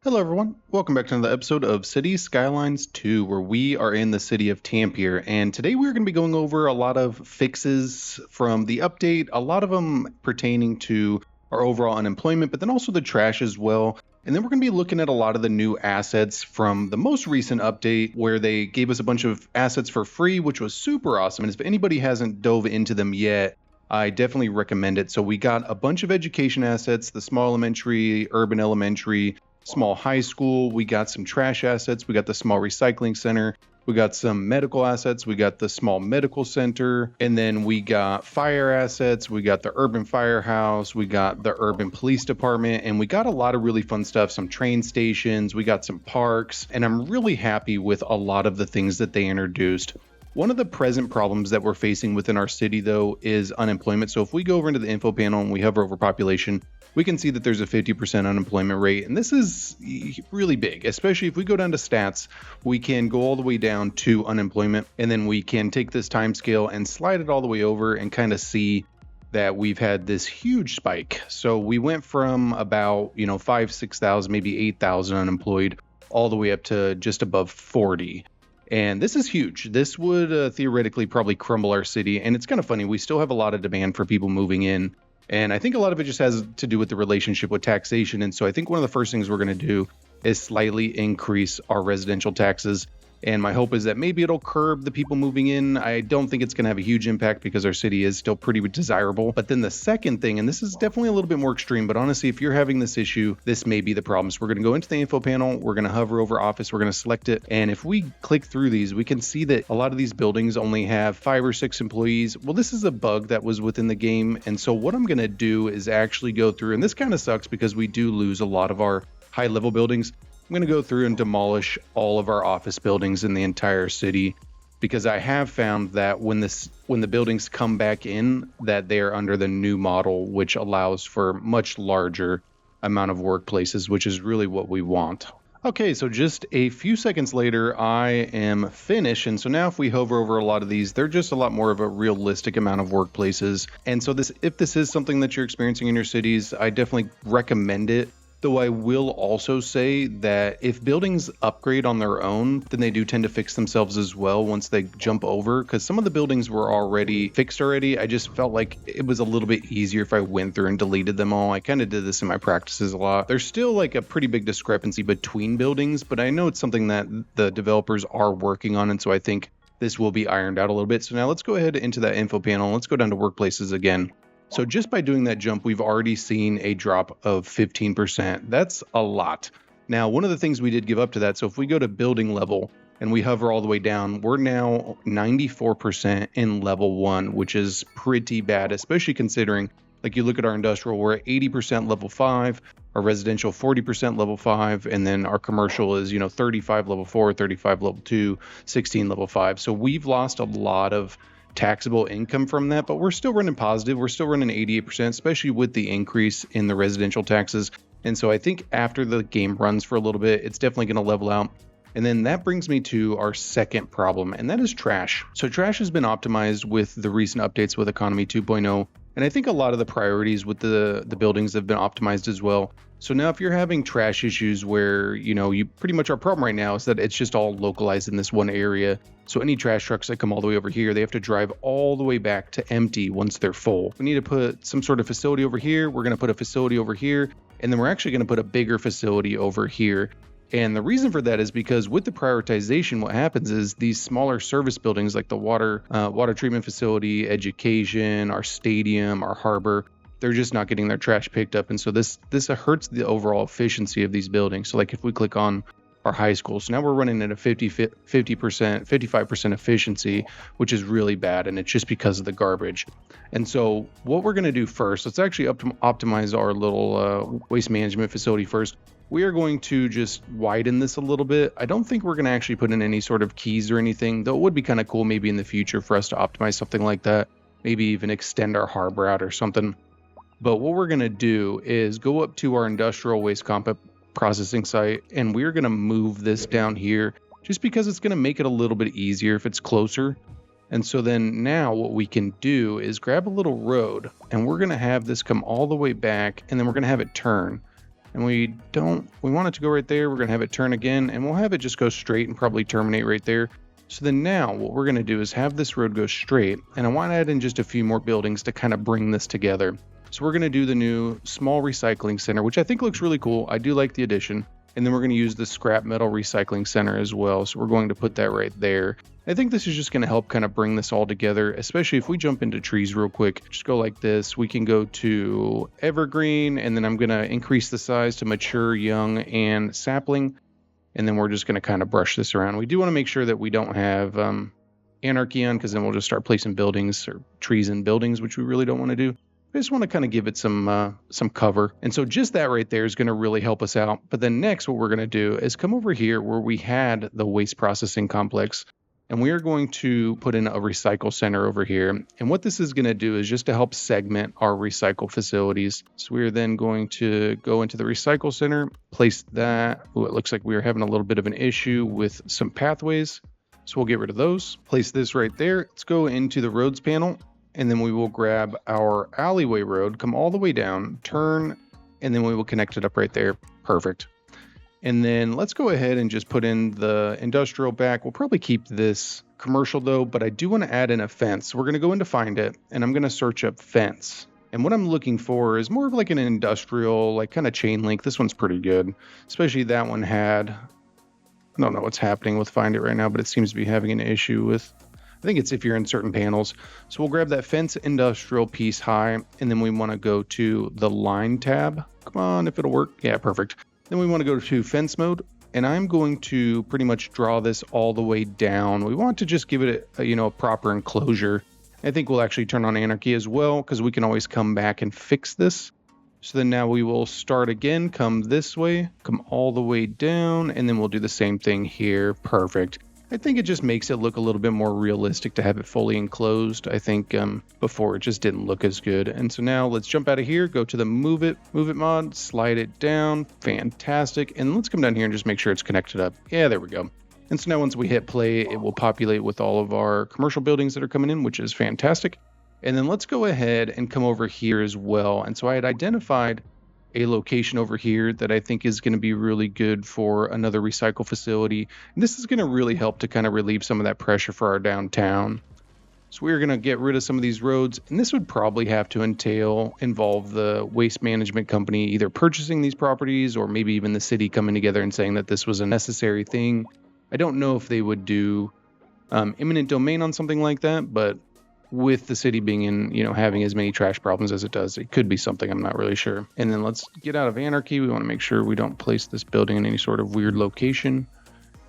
Hello, everyone. Welcome back to another episode of Cities Skylines 2, where we are in the city of Tampere. And today we're going to be going over a lot of fixes from the update, a lot of them pertaining to our overall unemployment, but then also the trash as well. And then we're going to be looking at a lot of the new assets from the most recent update, where they gave us a bunch of assets for free, which was super awesome. And if anybody hasn't dove into them yet, I definitely recommend it. So we got a bunch of education assets, the small elementary, urban elementary, small high school. We got some trash assets. We got the small recycling center. We got some medical assets. We got the small medical center. And then we got fire assets. We got the urban firehouse. We got the urban police department. And we got a lot of really fun stuff. Some train stations. We got some parks. And I'm really happy with a lot of the things that they introduced. One of the present problems that we're facing within our city, though, is unemployment. So if we go over into the info panel and we hover over population, we can see that there's a 50% unemployment rate. And this is really big, especially if we go down to stats, we can go all the way down to unemployment. And then we can take this time scale and slide it all the way over and kind of see that we've had this huge spike. So we went from about, 5, 6,000, maybe 8,000 unemployed all the way up to just above 40. And this is huge. This would theoretically probably crumble our city. And it's kind of funny. We still have a lot of demand for people moving in. And I think a lot of it just has to do with the relationship with taxation. And so I think one of the first things we're going to do is slightly increase our residential taxes. And my hope is that maybe it'll curb the people moving in. I don't think it's going to have a huge impact because our city is still pretty desirable. But then the second thing, and this is definitely a little bit more extreme, but honestly, if you're having this issue, this may be the problem. So we're going to go into the info panel. We're going to hover over office. We're going to select it. And if we click through these, we can see that a lot of these buildings only have 5 or 6 employees. Well, this is a bug that was within the game. And so what I'm going to do is actually go through, and this kind of sucks because we do lose a lot of our high level buildings. I'm going to go through and demolish all of our office buildings in the entire city, because I have found that when the buildings come back in, that they are under the new model, which allows for much larger amount of workplaces, which is really what we want. Okay, so just a few seconds later, I am finished. And so now if we hover over a lot of these, they're just a lot more of a realistic amount of workplaces. And so if this is something that you're experiencing in your cities, I definitely recommend it. Though I will also say that if buildings upgrade on their own, then they do tend to fix themselves as well once they jump over, because some of the buildings were already fixed already. I just felt like it was a little bit easier if I went through and deleted them all. I kind of did this in my practices a lot. There's still like a pretty big discrepancy between buildings, but I know it's something that the developers are working on, and so I think this will be ironed out a little bit. So now let's go ahead into that info panel. Let's go down to workplaces again. So just by doing that jump, we've already seen a drop of 15%. That's a lot. Now, one of the things we did give up to that, so if we go to building level and we hover all the way down, we're now 94% in level 1, which is pretty bad, especially considering, like, you look at our industrial, we're at 80% level 5, our residential 40% level 5, and then our commercial is, 35 level 4, 35 level 2, 16 level 5. So we've lost a lot of taxable income from that, but we're still running positive. We're still running 88%, especially with the increase in the residential taxes. And so I think after the game runs for a little bit, it's definitely going to level out. And then that brings me to our second problem, and that is trash. So trash has been optimized with the recent updates with Economy 2.0. And I think a lot of the priorities with the buildings have been optimized as well. So now if you're having trash issues where, you pretty much our problem right now is that it's just all localized in this one area. So any trash trucks that come all the way over here, they have to drive all the way back to empty once they're full. We need to put some sort of facility over here. We're going to put a facility over here, and then we're actually going to put a bigger facility over here. And the reason for that is because with the prioritization, what happens is these smaller service buildings like the water treatment facility, education, our stadium, our harbor, they're just not getting their trash picked up. And so this hurts the overall efficiency of these buildings. So like if we click on our high school, so now we're running at a 55% efficiency, which is really bad. And it's just because of the garbage. And so what we're going to do first, let's actually optimize our little waste management facility first. We are going to just widen this a little bit. I don't think we're going to actually put in any sort of keys or anything, though it would be kind of cool maybe in the future for us to optimize something like that, maybe even extend our harbor out or something. But what we're going to do is go up to our industrial waste processing site, and we're going to move this down here just because it's going to make it a little bit easier if it's closer. And so then now what we can do is grab a little road, and we're going to have this come all the way back, and then we're going to have it turn. And we want it to go right there. We're going to have it turn again, and we'll have it just go straight and probably terminate right there. So then now what we're going to do is have this road go straight, and I want to add in just a few more buildings to kind of bring this together. So we're going to do the new small recycling center, which I think looks really cool. I do like the addition. And then we're going to use the scrap metal recycling center as well. So we're going to put that right there. I think this is just going to help kind of bring this all together, especially if we jump into trees real quick. Just go like this. We can go to evergreen, and then I'm going to increase the size to mature, young, and sapling. And then we're just going to kind of brush this around. We do want to make sure that we don't have anarchy on, because then we'll just start placing buildings or trees in buildings, which we really don't want to do. I just want to kind of give it some cover. And so just that right there is going to really help us out. But then next, what we're going to do is come over here where we had the waste processing complex. And we are going to put in a recycle center over here. And what this is going to do is just to help segment our recycle facilities. So we are then going to go into the recycle center, place that. Ooh, it looks like we are having a little bit of an issue with some pathways. So we'll get rid of those. Place this right there. Let's go into the roads panel. And then we will grab our alleyway road, come all the way down, turn, and then we will connect it up right there. Perfect. And then let's go ahead and just put in the industrial back. We'll probably keep this commercial though, but I do want to add in a fence. So we're going to go in to find it, and I'm going to search up fence. And what I'm looking for is more of like an industrial, like kind of chain link. This one's pretty good, especially that one had, I don't know what's happening with Find It right now, but it seems to be having an issue with, I think it's if you're in certain panels. So we'll grab that fence industrial piece high, and then we want to go to the line tab. Come on, if it'll work. Yeah, perfect. Then we want to go to fence mode, and I'm going to pretty much draw this all the way down. We want to just give it a proper enclosure. I think we'll actually turn on anarchy as well, because we can always come back and fix this. So then now we will start again, come this way, come all the way down, and then we'll do the same thing here. Perfect. I think it just makes it look a little bit more realistic to have it fully enclosed. I think before it just didn't look as good. And so now let's jump out of here, go to the move it mod, slide it down. Fantastic. And let's come down here and just make sure it's connected up. Yeah, there we go. And so now once we hit play, it will populate with all of our commercial buildings that are coming in, which is fantastic. And then let's go ahead and come over here as well. And so I had identified a location over here that I think is going to be really good for another recycle facility. And this is going to really help to kind of relieve some of that pressure for our downtown. So we're going to get rid of some of these roads, and this would probably have to involve the waste management company either purchasing these properties or maybe even the city coming together and saying that this was a necessary thing. I don't know if they would do eminent domain on something like that, but with the city being in, having as many trash problems as it does, it could be something. I'm not really sure. And then let's get out of anarchy. We want to make sure we don't place this building in any sort of weird location.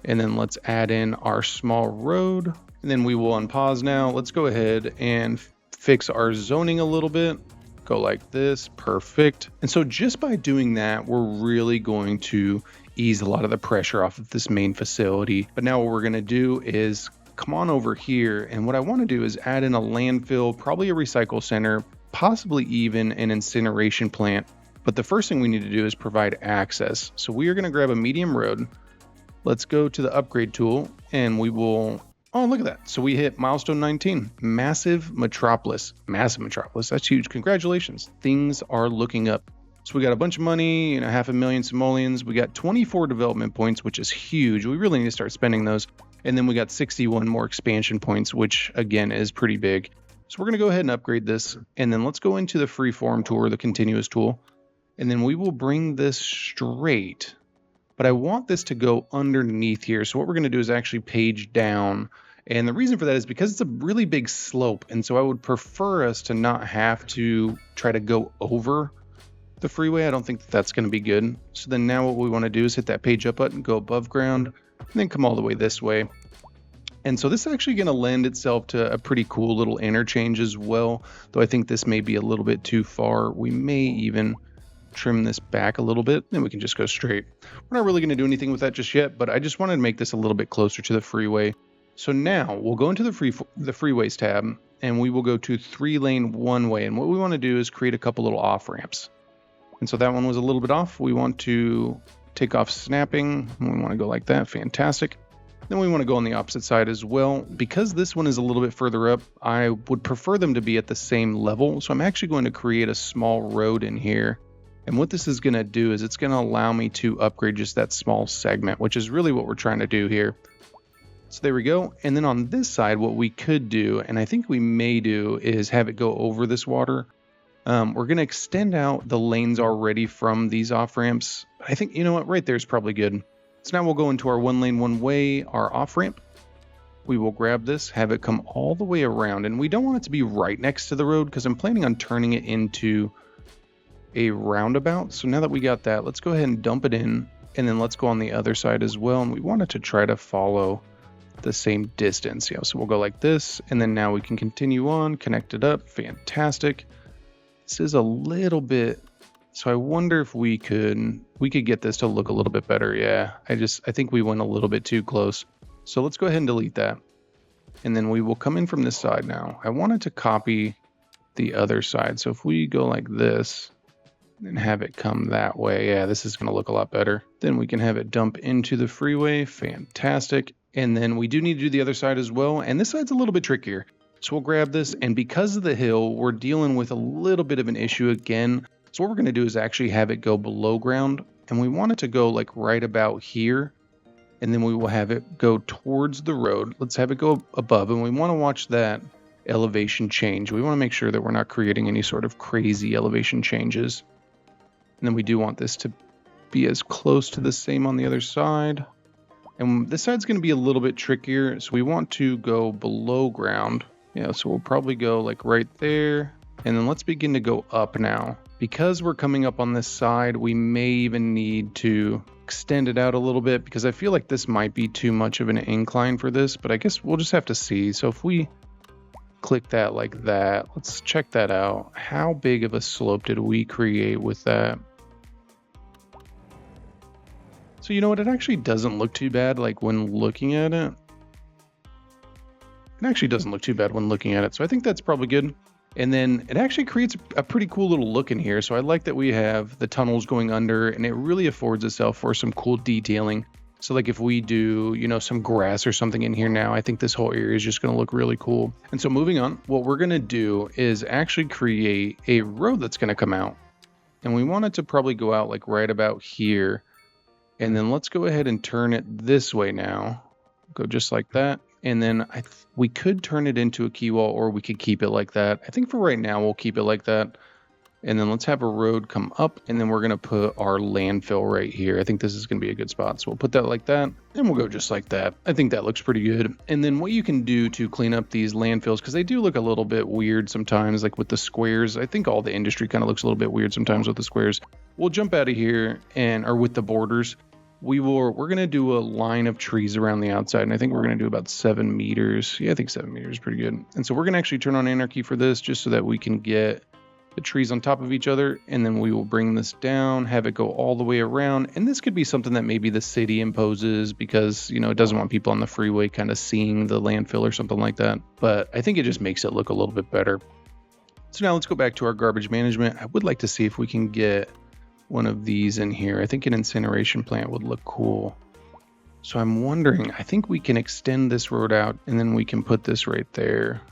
And then let's add in our small road. And then we will unpause now. Let's go ahead and fix our zoning a little bit. Go like this. Perfect. And so just by doing that, we're really going to ease a lot of the pressure off of this main facility. But now what we're going to do is come on over here, and what I want to do is add in a landfill, probably a recycle center, possibly even an incineration plant. But the first thing we need to do is provide access. So we are going to grab a medium road. Let's go to the upgrade tool, and we will, oh, look at that. So we hit milestone 19, massive metropolis. That's huge. Congratulations. Things are looking up. So we got a bunch of money, 500,000 simoleons. We got 24 development points, which is huge. We really need to start spending those. And then we got 61 more expansion points, which again is pretty big. So we're going to go ahead and upgrade this. And then let's go into the freeform tool or the continuous tool. And then we will bring this straight. But I want this to go underneath here. So what we're going to do is actually page down. And the reason for that is because it's a really big slope. And so I would prefer us to not have to try to go over the freeway. I don't think that's going to be good. So then now what we want to do is hit that page up button, go above ground, and then come all the way this way. And so this is actually going to lend itself to a pretty cool little interchange as well, though I think this may be a little bit too far. We may even trim this back a little bit, then we can just go straight. We're not really going to do anything with that just yet, but I just wanted to make this a little bit closer to the freeway. So now we'll go into the freeways tab, and we will go to 3-lane one-way. And what we want to do is create a couple little off ramps. And so that one was a little bit off. We want to take off snapping. We want to go like that. Fantastic. Then we want to go on the opposite side as well. Because this one is a little bit further up, I would prefer them to be at the same level. So I'm actually going to create a small road in here. And what this is going to do is it's going to allow me to upgrade just that small segment, which is really what we're trying to do here. So there we go. And then on this side, what we could do, and I think we may do, is have it go over this water. We're going to extend out the lanes already from these off-ramps. I think, you know what, right there is probably good. So now we'll go into our one lane, one way, our off-ramp. We will grab this, have it come all the way around. And we don't want it to be right next to the road because I'm planning on turning it into a roundabout. So now that we got that, let's go ahead and dump it in. And then let's go on the other side as well. And we want it to try to follow the same distance. Yeah, so we'll go like this. And then now we can continue on, connect it up. Fantastic. This is a little bit, so I wonder if we could get this to look a little bit better. Yeah, I think we went a little bit too close. So let's go ahead and delete that. And then we will come in from this side now. I wanted to copy the other side. So if we go like this and have it come that way, yeah, this is going to look a lot better. Then we can have it dump into the freeway. Fantastic. And then we do need to do the other side as well. And this side's a little bit trickier. So we'll grab this, and because of the hill, we're dealing with a little bit of an issue again. So what we're going to do is actually have it go below ground, and we want it to go like right about here, and then we will have it go towards the road. Let's have it go above, and we want to watch that elevation change. We want to make sure that we're not creating any sort of crazy elevation changes. And then we do want this to be as close to the same on the other side. And this side's going to be a little bit trickier, so we want to go below ground. Yeah, so we'll probably go like right there. And then let's begin to go up now. Because we're coming up on this side, we may even need to extend it out a little bit because I feel like this might be too much of an incline for this, but I guess we'll just have to see. So if we click that like that, let's check that out. How big of a slope did we create with that? So you know what, it actually doesn't look too bad like when looking at it. It actually doesn't look too bad when looking at it, so I think that's probably good. And then it actually creates a pretty cool little look in here, so I like that we have the tunnels going under, and it really affords itself for some cool detailing. So like if we do, you know, some grass or something in here now, I think this whole area is just going to look really cool. And so moving on, what we're going to do is actually create a road that's going to come out. And we want it to probably go out like right about here. And then let's go ahead and turn it this way now. Go just like that. And then we could turn it into a key wall, or we could keep it like that. I think for right now, we'll keep it like that. And then let's have a road come up, and then we're going to put our landfill right here. I think this is going to be a good spot. So we'll put that like that, and we'll go just like that. I think that looks pretty good. And then what you can do to clean up these landfills, because they do look a little bit weird sometimes, like with the squares. I think all the industry kind of looks a little bit weird sometimes with the squares. We'll jump out of here, or with the borders. We're going to do a line of trees around the outside, and I think we're going to do about 7 meters. Yeah, I think 7 meters is pretty good. And so we're going to actually turn on anarchy for this just so that we can get the trees on top of each other, and then we will bring this down, have it go all the way around. And this could be something that maybe the city imposes because, you know, it doesn't want people on the freeway kind of seeing the landfill or something like that. But I think it just makes it look a little bit better. So now let's go back to our garbage management. I would like to see if we can get one of these in here. I think an incineration plant would look cool. So I'm wondering, I think we can extend this road out, and then we can put this right there.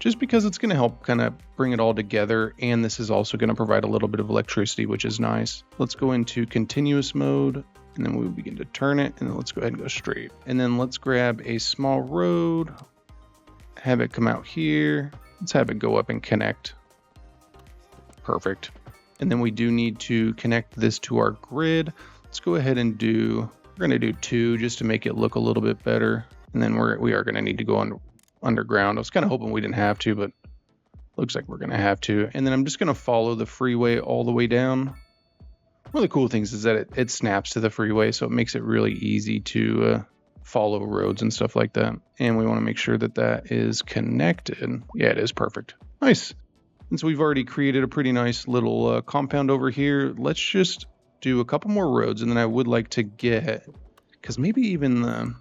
Just because it's going to help kind of bring it all together, and this is also going to provide a little bit of electricity, which is nice. Let's go into continuous mode, and then we'll begin to turn it, and then let's go ahead and go straight. And then let's grab a small road, have it come out here. Let's have it go up and connect. Perfect. And then we do need to connect this to our grid. Let's go ahead and we're going to do 2 just to make it look a little bit better. And then we are going to need to go underground. I was kind of hoping we didn't have to, but looks like we're going to have to. And then I'm just going to follow the freeway all the way down. One of the cool things is that it snaps to the freeway, so it makes it really easy to follow roads and stuff like that. And we want to make sure that that is connected. Yeah, it is perfect. Nice. And so we've already created a pretty nice little compound over here. Let's just do a couple more roads, and then I would like to get, because maybe even the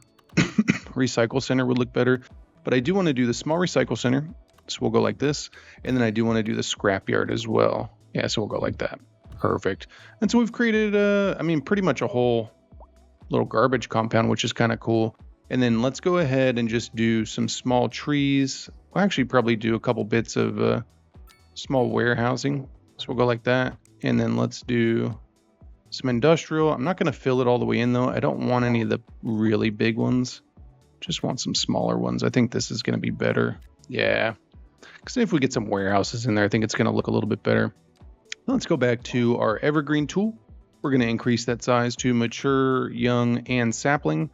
recycle center would look better, but I do want to do the small recycle center. So we'll go like this, and then I do want to do the scrapyard as well. Yeah, so we'll go like that. Perfect. And so we've created, pretty much a whole little garbage compound, which is kind of cool. And then let's go ahead and just do some small trees. We'll actually probably do a couple bits of small warehousing. So we'll go like that. And then let's do some industrial. I'm not going to fill it all the way in though. I don't want any of the really big ones. Just want some smaller ones. I think this is going to be better. Yeah. Because if we get some warehouses in there, I think it's going to look a little bit better. Let's go back to our evergreen tool. We're going to increase that size to mature, young, and sapling.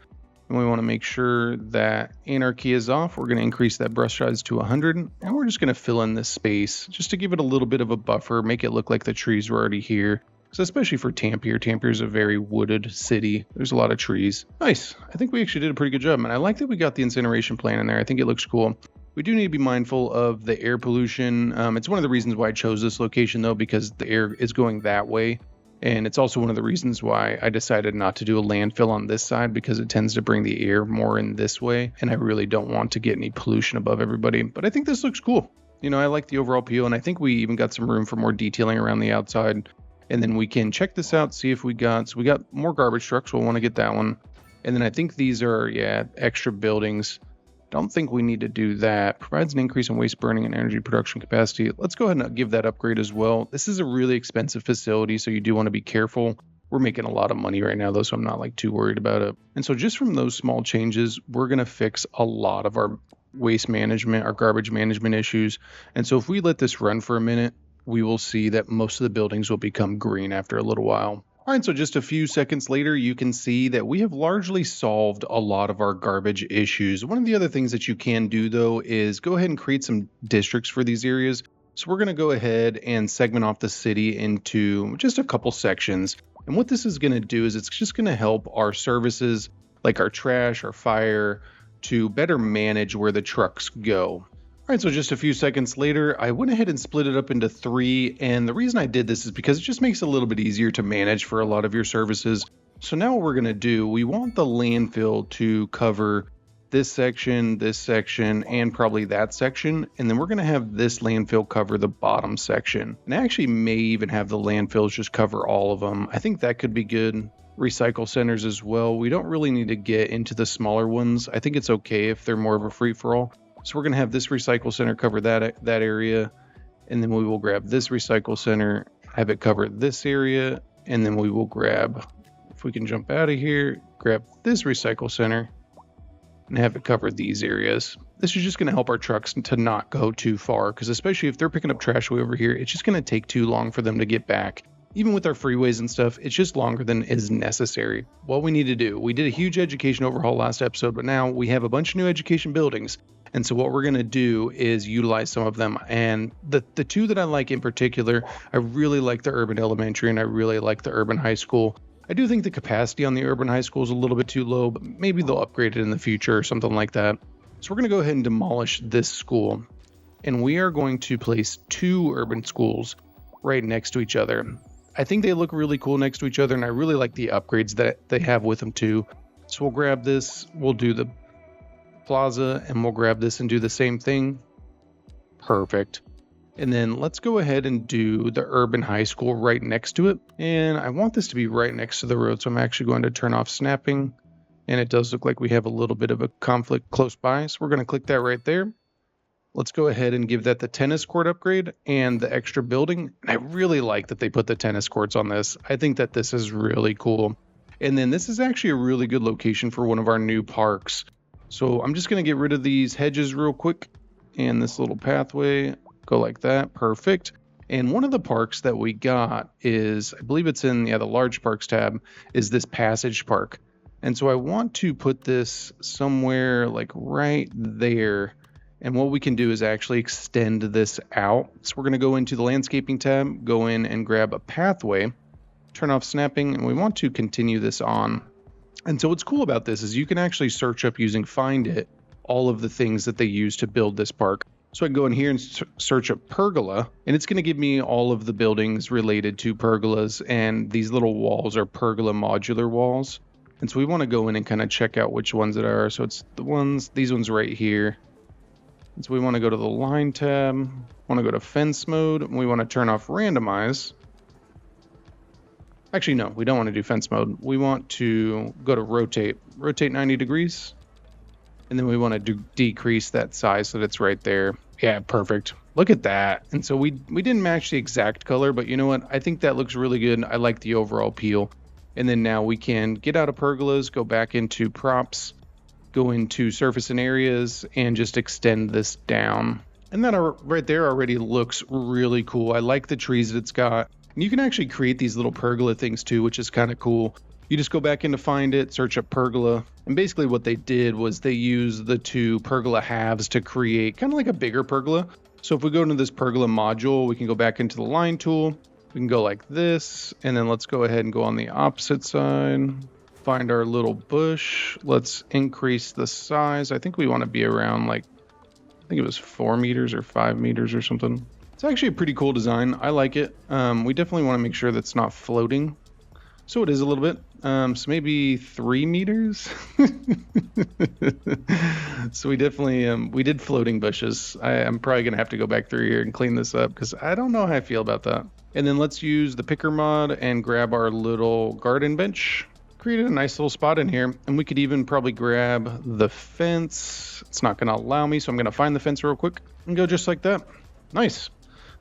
And we want to make sure that anarchy is off. We're going to increase that brush size to 100. And we're just going to fill in this space just to give it a little bit of a buffer, make it look like the trees were already here. So especially for Tampere. Tampere is a very wooded city. There's a lot of trees. Nice. I think we actually did a pretty good job. And I like that we got the incineration plant in there. I think it looks cool. We do need to be mindful of the air pollution. It's one of the reasons why I chose this location though, because the air is going that way. And it's also one of the reasons why I decided not to do a landfill on this side, because it tends to bring the air more in this way. And I really don't want to get any pollution above everybody. But I think this looks cool. You know, I like the overall appeal, and I think we even got some room for more detailing around the outside. And then we can check this out, see if we got more garbage trucks. We'll want to get that one. And then I think these are, extra buildings. Don't think we need to do that. Provides an increase in waste burning and energy production capacity. Let's go ahead and give that upgrade as well. This is a really expensive facility, so you do want to be careful. We're making a lot of money right now though, so I'm not like too worried about it. And so just from those small changes, we're going to fix a lot of our waste management, our garbage management issues. And so if we let this run for a minute, we will see that most of the buildings will become green after a little while. All right, so just a few seconds later, you can see that we have largely solved a lot of our garbage issues. One of the other things that you can do, though, is go ahead and create some districts for these areas. So we're going to go ahead and segment off the city into just a couple sections. And what this is going to do is it's just going to help our services, like our trash, our fire, to better manage where the trucks go. All right, so just a few seconds later, I went ahead and split it up into 3. And the reason I did this is because it just makes it a little bit easier to manage for a lot of your services. So now what we're going to do, we want the landfill to cover this section, and probably that section. And then we're going to have this landfill cover the bottom section. And I actually may even have the landfills just cover all of them. I think that could be good. Recycle centers as well. We don't really need to get into the smaller ones. I think it's okay if they're more of a free-for-all. So we're going to have this recycle center cover that area, and then we will grab this recycle center, have it cover this area, and then we will grab, if we can jump out of here, grab this recycle center and have it cover these areas. This is just going to help our trucks to not go too far, because especially if they're picking up trash way over here, it's just going to take too long for them to get back. Even with our freeways and stuff, it's just longer than is necessary. What we need to do, we did a huge education overhaul last episode, but now we have a bunch of new education buildings. And so what we're going to do is utilize some of them. And the two that I like in particular, I really like the urban elementary and I really like the urban high school. I do think the capacity on the urban high school is a little bit too low, but maybe they'll upgrade it in the future or something like that. So we're going to go ahead and demolish this school. And we are going to place 2 urban schools right next to each other. I think they look really cool next to each other, and I really like the upgrades that they have with them too. So we'll grab this, we'll do the plaza, and we'll grab this and do the same thing. Perfect. And then let's go ahead and do the urban high school right next to it. And I want this to be right next to the road, so I'm actually going to turn off snapping. And it does look like we have a little bit of a conflict close by, so we're going to click that right there. Let's go ahead and give that the tennis court upgrade and the extra building. And I really like that they put the tennis courts on this. I think that this is really cool. And then this is actually a really good location for one of our new parks. So I'm just going to get rid of these hedges real quick. And this little pathway, go like that. Perfect. And one of the parks that we got is, I believe it's in the large parks tab, is this passage park. And so I want to put this somewhere like right there. And what we can do is actually extend this out. So we're going to go into the landscaping tab, go in and grab a pathway, turn off snapping, and we want to continue this on. And so what's cool about this is you can actually search up using Find It all of the things that they use to build this park. So I can go in here and search up pergola, and it's going to give me all of the buildings related to pergolas, and these little walls are pergola modular walls. And so we want to go in and kind of check out which ones it are. So it's these ones right here. And so we want to go to the line tab, want to go to fence mode, and we want to turn off randomize. Actually, no, we don't want to do fence mode. We want to go to rotate 90 degrees. And then we want to decrease that size so that it's right there. Yeah, perfect. Look at that. And so we didn't match the exact color, but you know what? I think that looks really good. I like the overall peel. And then now we can get out of pergolas, go back into props, go into surface and areas, and just extend this down. And that right there already looks really cool. I like the trees that it's got. And you can actually create these little pergola things too, which is kind of cool. You just go back in to find it, search up pergola. And basically what they did was they used the two pergola halves to create kind of like a bigger pergola. So if we go into this pergola module, we can go back into the line tool. We can go like this, and then let's go ahead and go on the opposite side. Find our little bush. Let's increase the size. I think we want to be around like, I think it was 4 meters or 5 meters or something. It's actually a pretty cool design. I like it. We definitely want to make sure that's not floating. So it is a little bit. So maybe 3 meters. So we definitely, we did floating bushes. I'm probably going to have to go back through here and clean this up because I don't know how I feel about that. And then let's use the picker mod and grab our little garden bench. Created a nice little spot in here, and we could even probably grab the fence. It's not going to allow me, so I'm going to find the fence real quick and go just like that. Nice.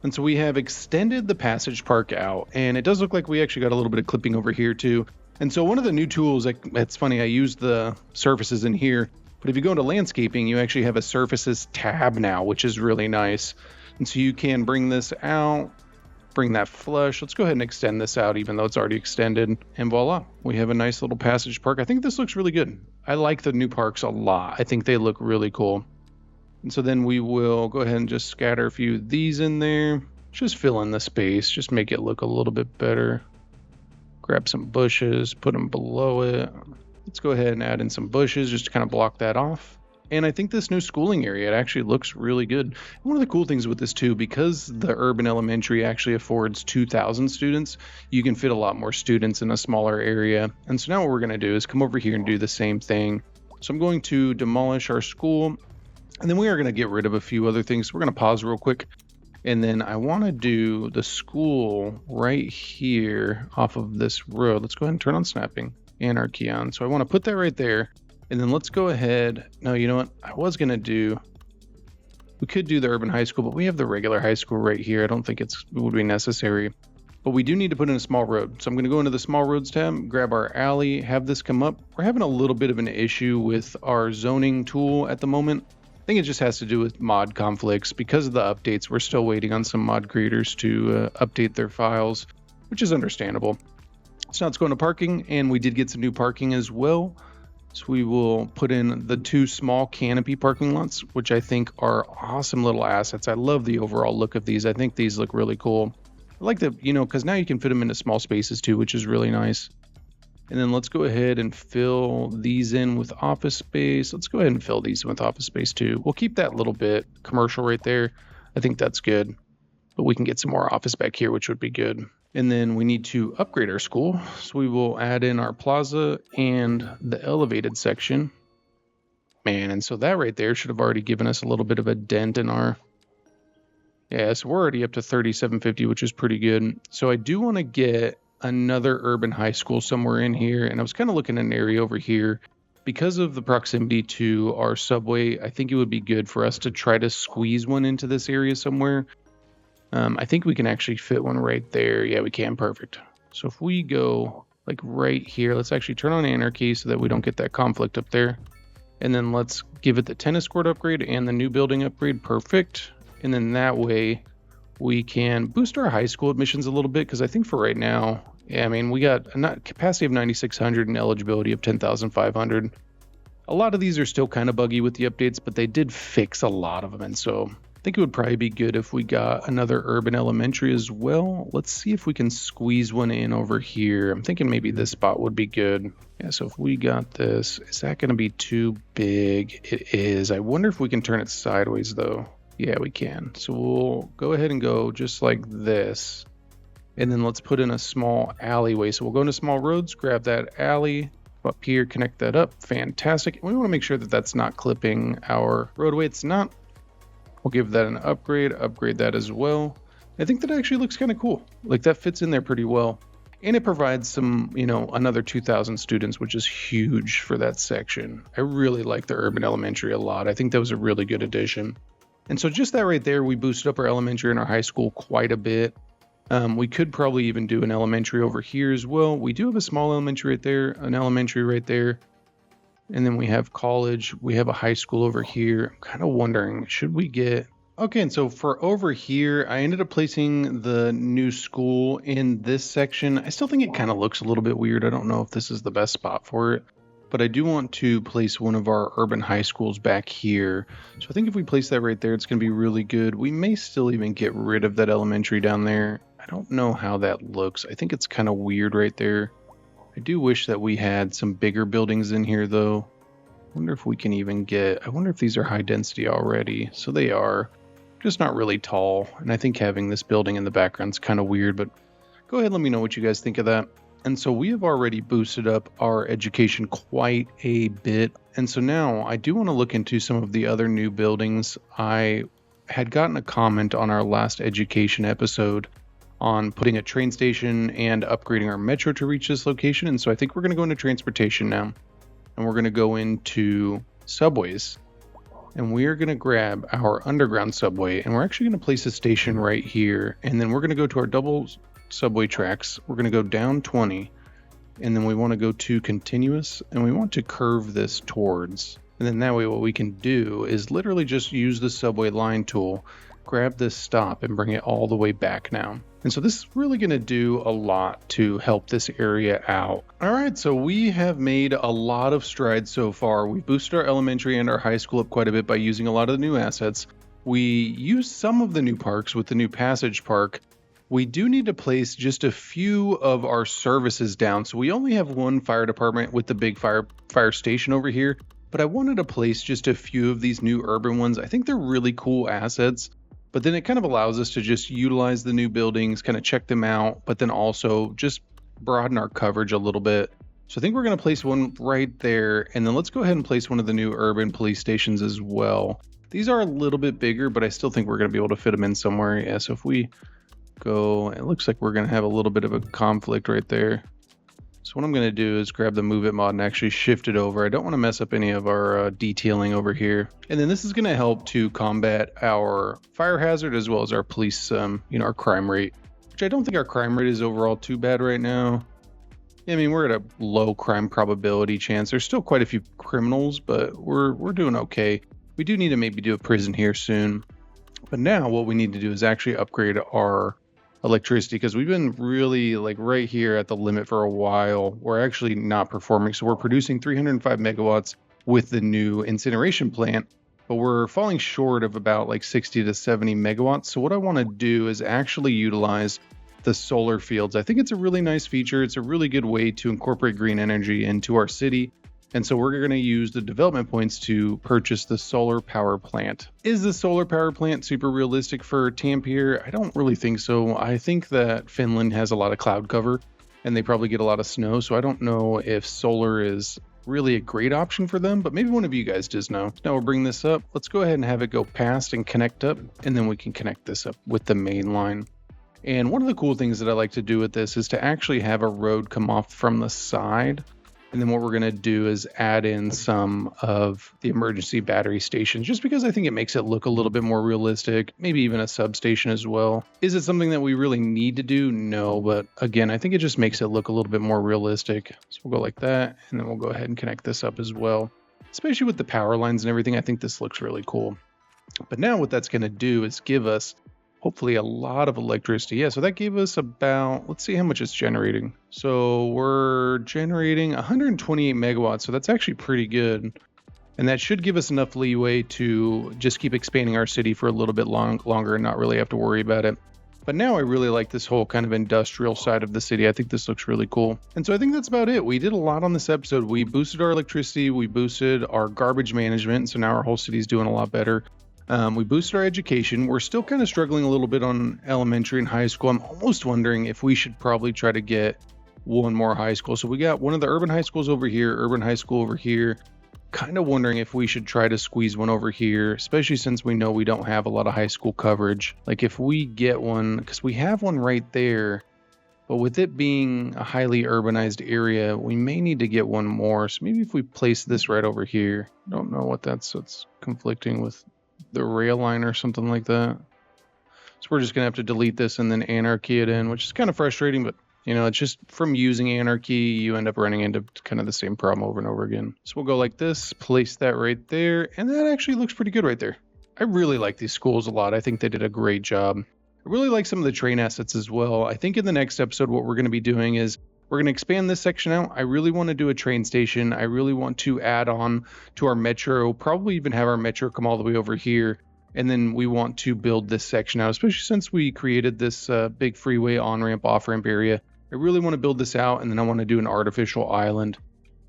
And so we have extended the passage park out, and it does look like we actually got a little bit of clipping over here too. And so one of the new tools, it's funny, I used the surfaces in here, but if you go into landscaping, you actually have a surfaces tab now, which is really nice. And so you can bring this out, bring that flush. Let's go ahead and extend this out, even though it's already extended. And voila, we have a nice little passage park. I think this looks really good. I like the new parks a lot. I think they look really cool. And so then we will go ahead and just scatter a few of these in there. Just fill in the space, just make it look a little bit better. Grab some bushes, put them below it. Let's go ahead and add in some bushes just to kind of block that off. And I think this new schooling area, it actually looks really good. And one of the cool things with this too, because the urban elementary actually affords 2,000 students, you can fit a lot more students in a smaller area. And so now what we're going to do is come over here and do the same thing. So I'm going to demolish our school, and then we are going to get rid of a few other things. We're going to pause real quick. And then I want to do the school right here off of this road. Let's go ahead and turn on snapping and our key on. So I want to put that right there. And then let's go ahead. No, you know what? We could do the urban high school, but we have the regular high school right here. I don't think it would be necessary. But we do need to put in a small road. So I'm going to go into the small roads tab, grab our alley, have this come up. We're having a little bit of an issue with our zoning tool at the moment. I think it just has to do with mod conflicts. Because of the updates, we're still waiting on some mod creators to update their files, which is understandable. So now it's going to parking, and we did get some new parking as well. So we will put in the 2 small canopy parking lots, which I think are awesome little assets. I love the overall look of these. I think these look really cool. I like the, because now you can fit them into small spaces too, which is really nice. And then let's go ahead and fill these in with office space. Let's go ahead and fill these in with office space too. We'll keep that little bit commercial right there. I think that's good. But we can get some more office back here, which would be good. And then we need to upgrade our school. So we will add in our plaza and the elevated section. Man, and so that right there should have already given us a little bit of a dent in our... Yeah, so we're already up to 3750, which is pretty good. So I do want to get another urban high school somewhere in here, and I was kind of looking at an area over here. Because of the proximity to our subway, I think it would be good for us to try to squeeze one into this area somewhere. I think we can actually fit one right there. Yeah, we can. Perfect. So if we go like right here, let's actually turn on anarchy so that we don't get that conflict up there. And then let's give it the tennis court upgrade and the new building upgrade. Perfect. And then that way we can boost our high school admissions a little bit, because I think for right now, yeah, I mean, we got a capacity of 9,600 and eligibility of 10,500. A lot of these are still kind of buggy with the updates, but they did fix a lot of them. And so I think it would probably be good if we got another urban elementary as well. Let's see if we can squeeze one in over here. I'm thinking maybe this spot would be good. Yeah, so if we got this, is that going to be too big? It is. I wonder if we can turn it sideways though. Yeah, we can. So we'll go ahead and go just like this. And then let's put in a small alleyway. So we'll go into small roads, grab that alley up here, connect that up. Fantastic. We want to make sure that that's not clipping our roadway. It's not. We'll give that an upgrade that as well. I think that actually looks kind of cool. Like that fits in there pretty well. And it provides some, another 2,000 students, which is huge for that section. I really like the urban elementary a lot. I think that was a really good addition. And so just that right there, we boosted up our elementary and our high school quite a bit. We could probably even do an elementary over here as well. We do have a small elementary right there, an elementary right there. And then we have college. We have a high school over here. I'm kind of wondering, should we get... Okay, and so for over here, I ended up placing the new school in this section. I still think it kind of looks a little bit weird. I don't know if this is the best spot for it, but I do want to place one of our urban high schools back here. So I think if we place that right there, it's going to be really good. We may still even get rid of that elementary down there. I don't know how that looks. I think it's kind of weird right there. I do wish that we had some bigger buildings in here, though. I wonder if we can even get... I wonder if these are high density already. So they are. Just not really tall. And I think having this building in the background is kind of weird, but go ahead and let me know what you guys think of that. And so we have already boosted up our education quite a bit. And so now I do want to look into some of the other new buildings. I had gotten a comment on our last education episode on putting a train station and upgrading our metro to reach this location. And so I think we're going to go into transportation now. And we're going to go into subways. And we are going to grab our underground subway. And we're actually going to place a station right here. And then we're going to go to our double subway tracks. We're going to go down 20. And then we want to go to continuous. And we want to curve this towards. And then that way what we can do is literally just use the subway line tool, grab this stop, and bring it all the way back now. And so this is really going to do a lot to help this area out. All right, so we have made a lot of strides so far. We boosted our elementary and our high school up quite a bit by using a lot of the new assets. We used some of the new parks with the new passage park. We do need to place just a few of our services down. So we only have one fire department with the big fire station over here, but I wanted to place just a few of these new urban ones. I think they're really cool assets. But then it kind of allows us to just utilize the new buildings, kind of check them out, but then also just broaden our coverage a little bit. So I think we're going to place one right there. And then let's go ahead and place one of the new urban police stations as well. These are a little bit bigger, but I still think we're going to be able to fit them in somewhere. Yeah, so if we go, it looks like we're going to have a little bit of a conflict right there. So what I'm going to do is grab the Move It mod and actually shift it over. I don't want to mess up any of our detailing over here. And then this is going to help to combat our fire hazard as well as our police, our crime rate, which I don't think our crime rate is overall too bad right now. Yeah, I mean, we're at a low crime probability chance. There's still quite a few criminals, but we're doing okay. We do need to maybe do a prison here soon. But now what we need to do is actually upgrade our electricity, because we've been really like right here at the limit for a while. We're actually not performing. So we're producing 305 megawatts with the new incineration plant, but we're falling short of about like 60 to 70 megawatts. So what I want to do is actually utilize the solar fields. I think it's a really nice feature. It's a really good way to incorporate green energy into our city. And so we're going to use the development points to purchase the solar power plant. Is the solar power plant super realistic for Tampere? I don't really think so. I think that Finland has a lot of cloud cover and they probably get a lot of snow. So I don't know if solar is really a great option for them, but maybe one of you guys does know. Now we'll bring this up. Let's go ahead and have it go past and connect up, and then we can connect this up with the main line. And one of the cool things that I like to do with this is to actually have a road come off from the side. And then what we're going to do is add in some of the emergency battery stations, just because I think it makes it look a little bit more realistic, maybe even a substation as well. Is it something that we really need to do? No, but again, I think it just makes it look a little bit more realistic. So we'll go like that, and then we'll go ahead and connect this up as well. Especially with the power lines and everything, I think this looks really cool. But now what that's going to do is give us hopefully a lot of electricity. Yeah, so that gave us about, let's see how much it's generating. So we're generating 128 megawatts, so that's actually pretty good. And that should give us enough leeway to just keep expanding our city for a little bit longer and not really have to worry about it. But now I really like this whole kind of industrial side of the city. I think this looks really cool. And so I think that's about it. We did a lot on this episode. We boosted our electricity, we boosted our garbage management, so now our whole city's doing a lot better. We boosted our education. We're still kind of struggling a little bit on elementary and high school. I'm almost wondering if we should probably try to get one more high school. So we got one of the urban high schools over here, urban high school over here. Kind of wondering if we should try to squeeze one over here, especially since we know we don't have a lot of high school coverage. Like if we get one, because we have one right there, but with it being a highly urbanized area, we may need to get one more. So maybe if we place this right over here, I don't know what that's conflicting with the rail line or something like that. So we're just going to have to delete this and then anarchy it in, which is kind of frustrating, but it's just from using anarchy, you end up running into kind of the same problem over and over again. So we'll go like this, place that right there, and that actually looks pretty good right there. I really like these schools a lot. I think they did a great job. I really like some of the train assets as well. I think in the next episode, what we're going to be doing is we're going to expand this section out. I really want to do a train station. I really want to add on to our metro, probably even have our metro come all the way over here. And then we want to build this section out, especially since we created this big freeway on-ramp, off-ramp area. I really want to build this out, and then I want to do an artificial island.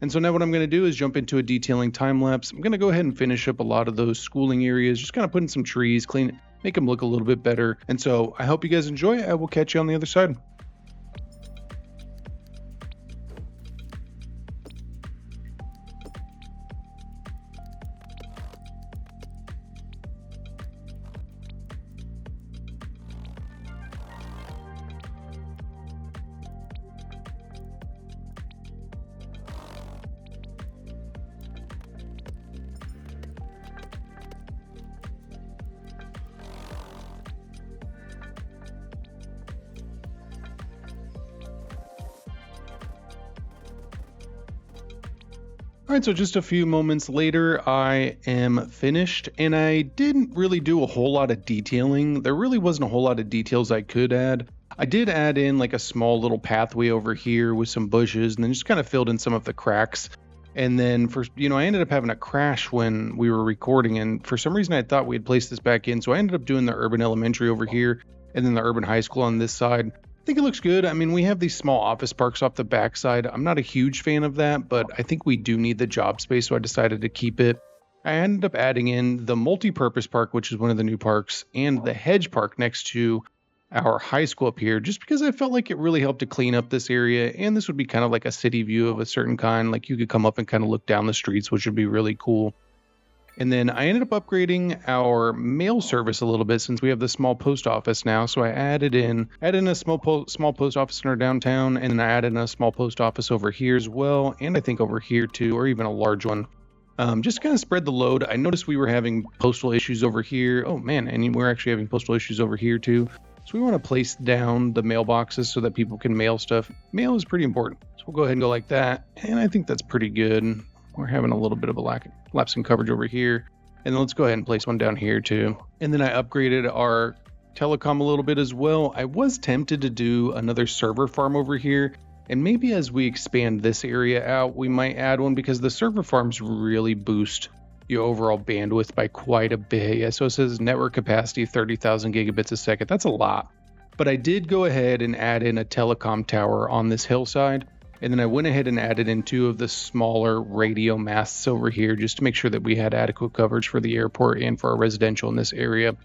And so now what I'm going to do is jump into a detailing time lapse. I'm going to go ahead and finish up a lot of those schooling areas, just kind of put in some trees, clean it, make them look a little bit better. And so I hope you guys enjoy. I will catch you on the other side. All right, so just a few moments later, I am finished, and I didn't really do a whole lot of detailing. There really wasn't a whole lot of details I could add. I did add in like a small little pathway over here with some bushes, and then just kind of filled in some of the cracks. And then I ended up having a crash when we were recording, and for some reason I thought we had placed this back in, so I ended up doing the urban elementary over here, and then the urban high school on this side. I think it looks good. I mean, we have these small office parks off the backside. I'm not a huge fan of that, but I think we do need the job space, so I decided to keep it. I ended up adding in the multi-purpose park, which is one of the new parks, and the hedge park next to our high school up here, just because I felt like it really helped to clean up this area, and this would be kind of like a city view of a certain kind. Like you could come up and kind of look down the streets, which would be really cool. And then I ended up upgrading our mail service a little bit since we have the small post office now. So I added in a small post office in our downtown, and then I added in a small post office over here as well, and I think over here too, or even a large one. Just kind of spread the load. I noticed we were having postal issues over here. Oh man, and we're actually having postal issues over here too. So we want to place down the mailboxes so that people can mail stuff. Mail is pretty important. So we'll go ahead and go like that. And I think that's pretty good. We're having a little bit of a lapse in coverage over here. And then let's go ahead and place one down here too. And then I upgraded our telecom a little bit as well. I was tempted to do another server farm over here. And maybe as we expand this area out, we might add one because the server farms really boost your overall bandwidth by quite a bit. Yeah, so it says network capacity 30,000 gigabits a second. That's a lot. But I did go ahead and add in a telecom tower on this hillside. And then I went ahead and added in 2 of the smaller radio masts over here just to make sure that we had adequate coverage for the airport and for our residential in this area.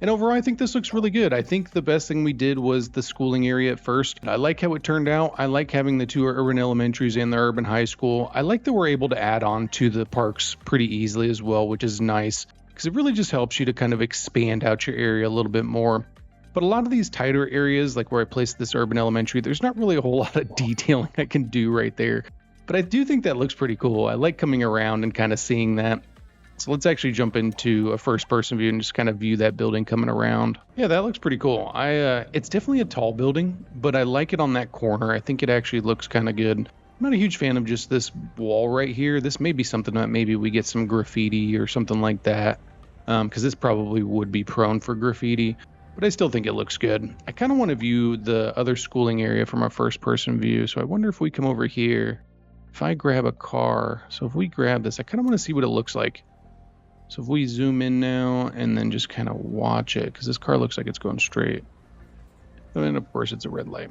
And overall, I think this looks really good. I think the best thing we did was the schooling area at first. I like how it turned out. I like having the 2 urban elementaries and the urban high school. I like that we're able to add on to the parks pretty easily as well, which is nice because it really just helps you to kind of expand out your area a little bit more. But a lot of these tighter areas, like where I placed this urban elementary, there's not really a whole lot of detailing I can do right there. But I do think that looks pretty cool. I like coming around and kind of seeing that. So let's actually jump into a first person view and just kind of view that building coming around. Yeah, that looks pretty cool. It's definitely a tall building, but I like it on that corner. I think it actually looks kind of good. I'm not a huge fan of just this wall right here. This may be something that maybe we get some graffiti or something like that, because this probably would be prone for graffiti. But I still think it looks good. I kind of want to view the other schooling area from a first person view. So I wonder if we come over here, if I grab a car. So if we grab this, I kind of want to see what it looks like. So if we zoom in now and then just kind of watch it, because this car looks like it's going straight. And of course it's a red light.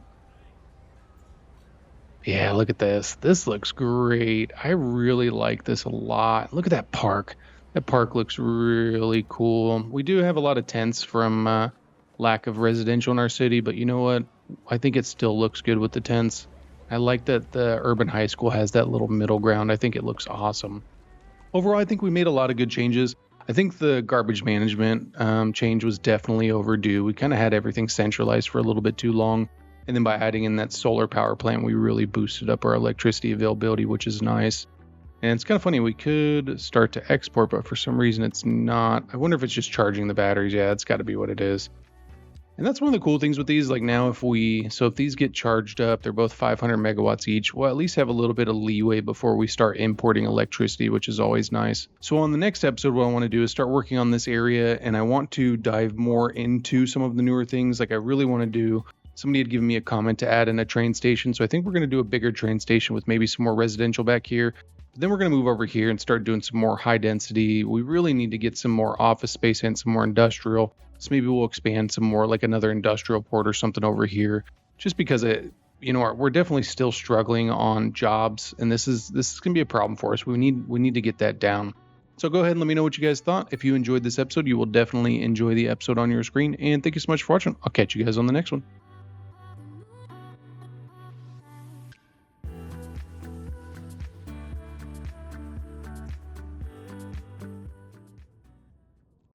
Yeah, look at this. This looks great. I really like this a lot. Look at that park. That park looks really cool. We do have a lot of tents from lack of residential in our city, but you know what? I think it still looks good with the tents. I like that the urban high school has that little middle ground. I think it looks awesome. Overall, I think we made a lot of good changes. I think the garbage management change was definitely overdue. We kind of had everything centralized for a little bit too long. And then by adding in that solar power plant, we really boosted up our electricity availability, which is nice. And it's kind of funny, we could start to export, but for some reason it's not. I wonder if it's just charging the batteries. Yeah, that's got to be what it is. And that's one of the cool things with these. Like now, if these get charged up, they're both 500 megawatts each. We'll at least have a little bit of leeway before we start importing electricity, which is always nice. So on the next episode, what I want to do is start working on this area, and I want to dive more into some of the newer things. Like I really want to do. Somebody had given me a comment to add in a train station, so I think we're going to do a bigger train station with maybe some more residential back here. But then we're going to move over here and start doing some more high density. We really need to get some more office space and some more industrial. So maybe we'll expand some more, like another industrial port or something over here, just because we're definitely still struggling on jobs, and this is going to be a problem for us. We need to get that down. So go ahead and let me know what you guys thought. If you enjoyed this episode, you will definitely enjoy the episode on your screen. And thank you so much for watching. I'll catch you guys on the next one.